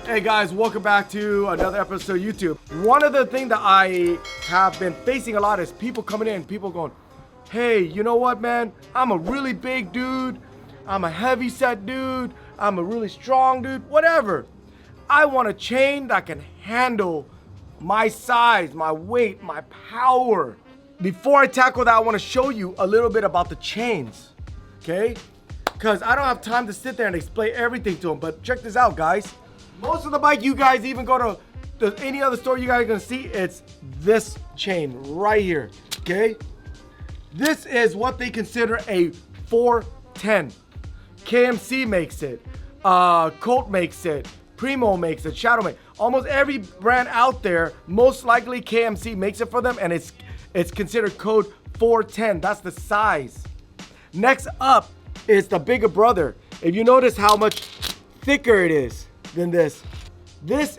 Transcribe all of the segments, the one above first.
Hey guys, welcome back to another episode of YouTube. One of the things that I have been facing a lot is people coming in, people going, hey, you know what, man? I'm a really big dude. I'm a heavy set dude. I'm a really strong dude, whatever. I want a chain that can handle my size, my weight, my power. Before I tackle that, I want to show you a little bit about the chains, okay? Because I don't have time to sit there and explain everything to them, but check this out, guys. Most of the bike you guys even go to any other store you guys are gonna see, it's this chain right here, okay? This is what they consider a 410. KMC makes it, Colt makes it, Primo makes it, Shadow makes it. Almost every brand out there, most likely KMC makes it for them, and it's considered code 410. That's the size. Next up is the bigger brother. If you notice how much thicker it is than this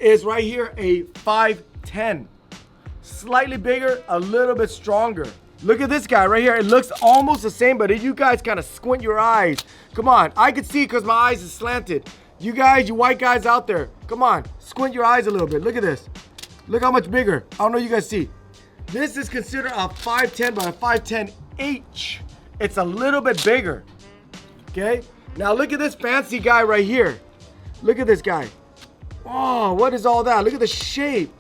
is right here a 510. Slightly bigger, a little bit stronger. Look at this guy right here. It looks almost the same, but if you guys kind of squint your eyes, come on, I can see because my eyes is slanted. You guys, you white guys out there, come on, squint your eyes a little bit. Look at this. Look how much bigger. I don't know if you guys see. This is considered a 510 by a 510H. It's a little bit bigger, okay? Now look at this fancy guy right here. Look at this guy. Oh, what is all that? Look at the shape.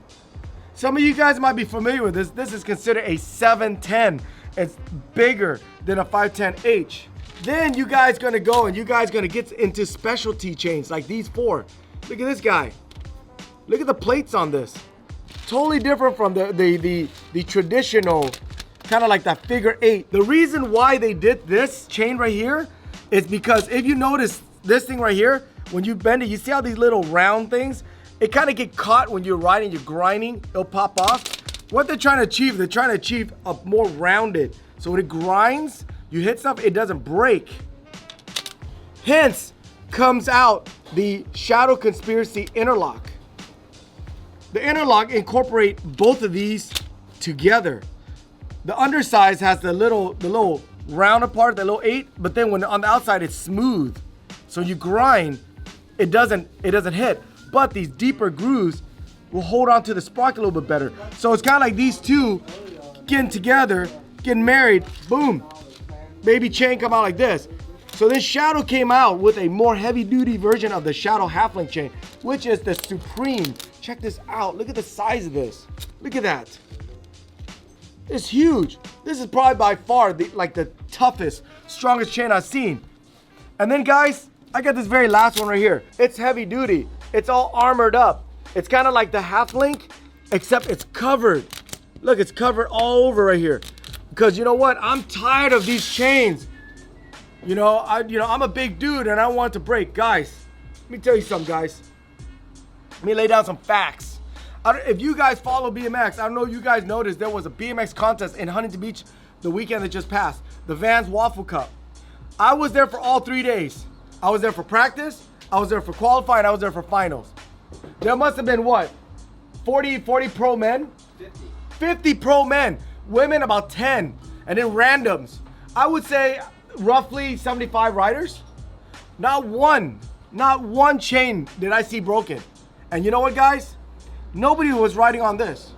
Some of you guys might be familiar with this. This is considered a 710. It's bigger than a 510H. Then you guys gonna go and you guys gonna get into specialty chains like these four. Look at this guy. Look at the plates on this. Totally different from the traditional, kind of like that figure eight. The reason why they did this chain right here is because if you notice this thing right here, when you bend it, you see how these little round things, it kind of get caught when you're riding, you're grinding, it'll pop off. What they're trying to achieve, they're trying to achieve a more rounded. So when it grinds, you hit stuff, it doesn't break. Hence comes out the Shadow Conspiracy interlock. The interlock incorporate both of these together. The undersize has the little rounded part, the little 8, but then when on the outside it's smooth. So you grind, it doesn't hit. But these deeper grooves will hold on to the sprocket a little bit better. So it's kind of like these two getting together, getting married, boom. Baby chain come out like this. So then Shadow came out with a more heavy duty version of the Shadow half-link chain, which is the Supreme. Check this out, look at the size of this. Look at that. It's huge. This is probably by far the toughest, strongest chain I've seen. And then guys, I got this very last one right here. It's heavy duty. It's all armored up. It's kind of like the half link, except it's covered. Look, it's covered all over right here. Because you know what? I'm tired of these chains. I'm a big dude and I want to break. Guys, let me tell you something, guys. Let me lay down some facts. If you guys follow BMX, I don't know if you guys noticed there was a BMX contest in Huntington Beach the weekend that just passed. The Vans Waffle Cup. I was there for all 3 days. I was there for practice, I was there for qualifying, I was there for finals. There must have been what? 40 pro men? 50 pro men. Women about 10. And then randoms. I would say roughly 75 riders. Not one chain did I see broken. And you know what, guys? Nobody was riding on this.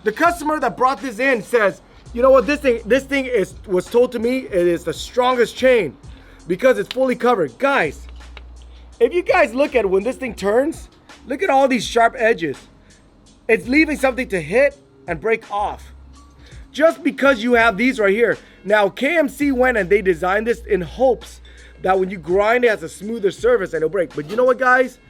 The customer that brought this in says, you know what, this thing was told to me it is the strongest chain because it's fully covered. Guys, if you guys look at it, when this thing turns, look at all these sharp edges. It's leaving something to hit and break off. Just because you have these right here. Now, KMC went and they designed this in hopes that when you grind it has a smoother surface and it'll break. But you know what, guys?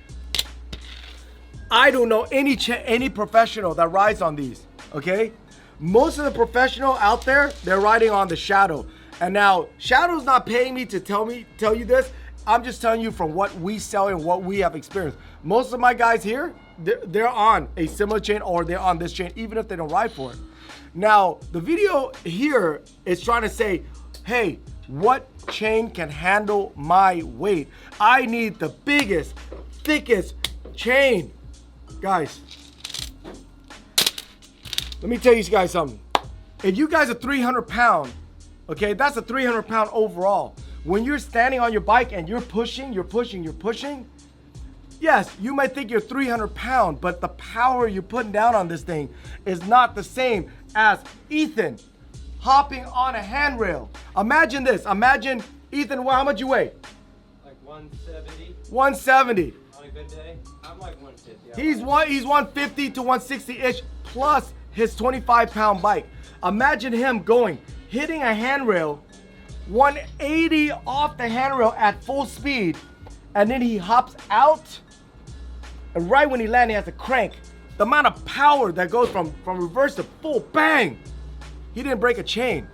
I don't know any professional that rides on these, okay? Most of the professional out there, they're riding on the Shadow. And now, Shadow's not paying me to tell you this. I'm just telling you from what we sell and what we have experienced. Most of my guys here, they're on a similar chain or they're on this chain, even if they don't ride for it. Now, the video here is trying to say, hey, what chain can handle my weight? I need the biggest, thickest chain. Guys, let me tell you guys something. If you guys are 300 pound, okay, that's a 300 pound overall. When you're standing on your bike and you're pushing, yes, you might think you're 300 pounds, but the power you're putting down on this thing is not the same as Ethan hopping on a handrail. Imagine this. Imagine, Ethan, how much you weigh? Like 170. 170. On a good day, I'm like 150. He's 150 to 160-ish plus his 25-pound bike. Imagine him hitting a handrail, 180 off the handrail at full speed, and then he hops out, and right when he lands, he has to crank. The amount of power that goes from reverse to full, bang! He didn't break a chain.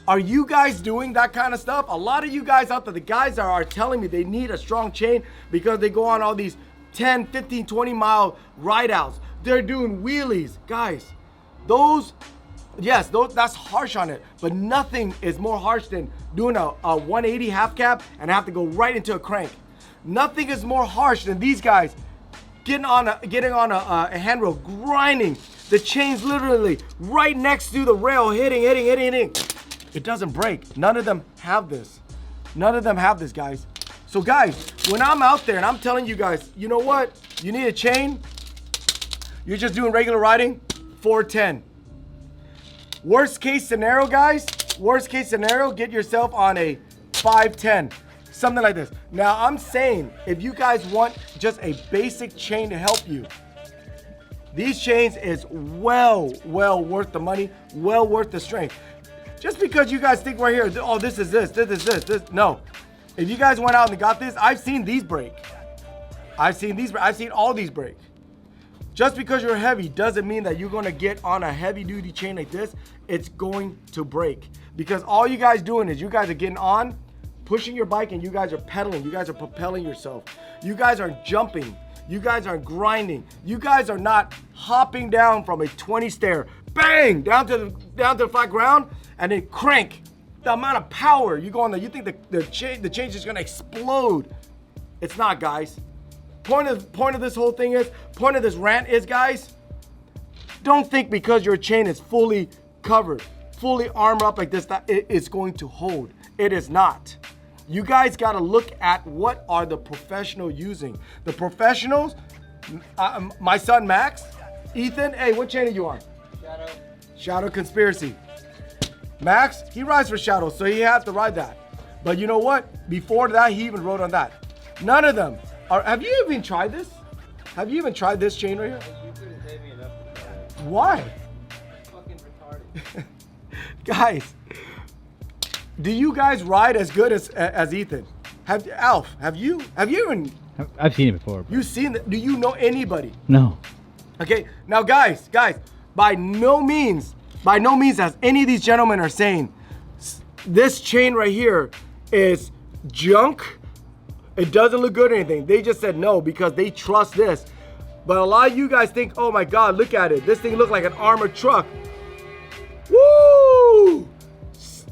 Are you guys doing that kind of stuff? A lot of you guys out there, the guys are telling me they need a strong chain because they go on all these 10, 15, 20 mile ride outs. They're doing wheelies. Guys, that's harsh on it, but nothing is more harsh than doing a 180 half cab and have to go right into a crank. Nothing is more harsh than these guys getting on a handrail, grinding. The chain's literally right next to the rail, hitting. It doesn't break. None of them have this. None of them have this, guys. So guys, when I'm out there and I'm telling you guys, you know what? You need a chain. You're just doing regular riding, 410. Worst case scenario, guys, get yourself on a 510. Something like this. Now, I'm saying if you guys want just a basic chain to help you, these chains is well worth the money, well worth the strength. Just because you guys think right here, oh, this is this. No. If you guys went out and got this, I've seen these break. I've seen all these break. Just because you're heavy doesn't mean that you're gonna get on a heavy duty chain like this. It's going to break. Because all you guys doing is you guys are getting on, pushing your bike, and you guys are pedaling. You guys are propelling yourself. You guys aren't jumping. You guys aren't grinding. You guys are not hopping down from a 20 stair, bang, down to the flat ground, and then crank. The amount of power you go on there, you think the chain is gonna explode. It's not, guys. Point of this whole thing is, point of this rant is, guys, don't think because your chain is fully covered, fully armored up like this, that it is going to hold. It is not. You guys got to look at what are the professionals using. The professionals, my son Max, Ethan, hey, what chain are you on? Shadow Conspiracy. Max, he rides for Shadow, so he has to ride that. But you know what? Before that, he even rode on that. None of them are. Have you even tried this? Have you even tried this chain right here? You couldn't pay me enough to try it. Why? Fucking retarded. Guys, do you guys ride as good as Ethan? Alf, have you even? I've seen it before. You've seen it? Do you know anybody? No. Okay, now guys, by no means as any of these gentlemen are saying, this chain right here is junk. It doesn't look good or anything. They just said no because they trust this. But a lot of you guys think, oh my God, look at it. This thing looks like an armored truck. Woo!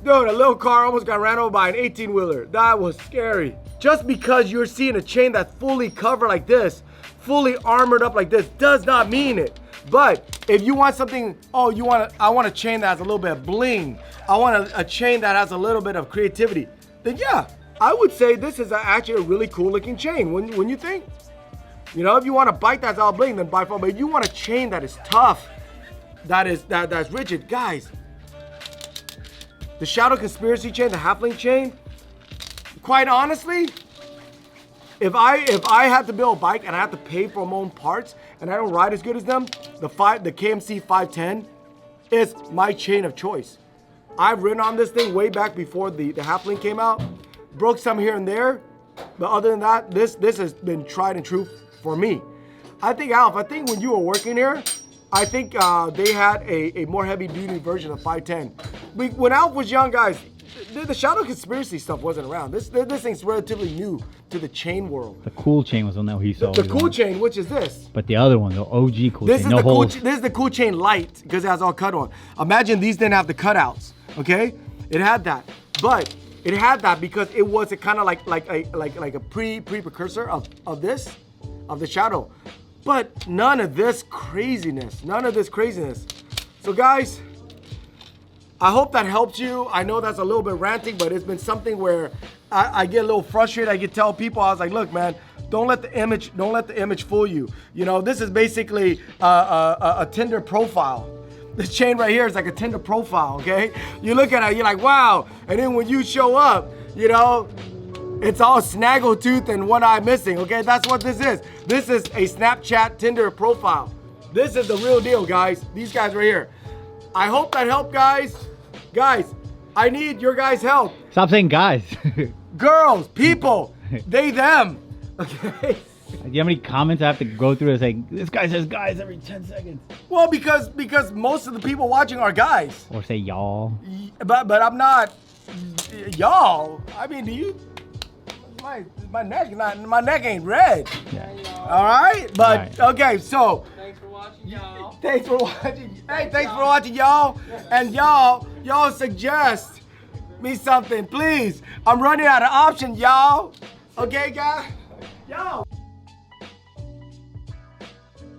Dude, a little car almost got ran over by an 18-wheeler. That was scary. Just because you're seeing a chain that's fully covered like this, fully armored up like this, does not mean it. But if you want something, oh, I want a chain that has a little bit of bling. I want a chain that has a little bit of creativity. Then yeah, I would say this is actually a really cool looking chain. When you think, you know, if you want a bike that's all bling, then by far. But if you want a chain that is tough, that's rigid, guys. The Shadow Conspiracy chain, the half-link chain, quite honestly, if I had to build a bike and I have to pay for my own parts and I don't ride as good as them, the KMC 510 is my chain of choice. I've ridden on this thing way back before the half-link came out. Broke some here and there, but other than that, this has been tried and true for me. I think, Alf, when you were working here, I think they had a more heavy-duty version of 510. When Alf was young, guys, the Shadow Conspiracy stuff wasn't around. This thing's relatively new to the chain world. The kool chain was on that he saw. The kool chain, which is this. But the other one, the OG kool this chain, is no holes. This is the kool chain light because it has all cut on. Imagine these didn't have the cutouts, okay? It had that, but it had that because it was kind of like a precursor of the Shadow. But none of this craziness. So guys, I hope that helped you. I know that's a little bit ranting, but it's been something where I get a little frustrated. I could tell people, I was like, look, man, Don't let the image fool you. You know, this is basically a Tinder profile. This chain right here is like a Tinder profile, okay? You look at it, you're like, wow. And then when you show up, you know, it's all snaggletooth and one eye missing, okay? That's what this is. This is a Snapchat Tinder profile. This is the real deal, guys. These guys right here. I hope that helped, guys. Guys, I need your guys' help. Stop saying guys. Girls, people, they, them, okay? Do you have any comments I have to go through and say, this guy says guys every 10 seconds? Well, because most of the people watching are guys. Or say y'all. But I'm not y'all. I mean, do you? My neck ain't red. Yeah. All right, but All right. okay. So Thanks for watching, y'all. thanks for watching. Hey, thanks for watching, y'all. And y'all suggest me something, please. I'm running out of options, y'all. Okay, guys. Yo.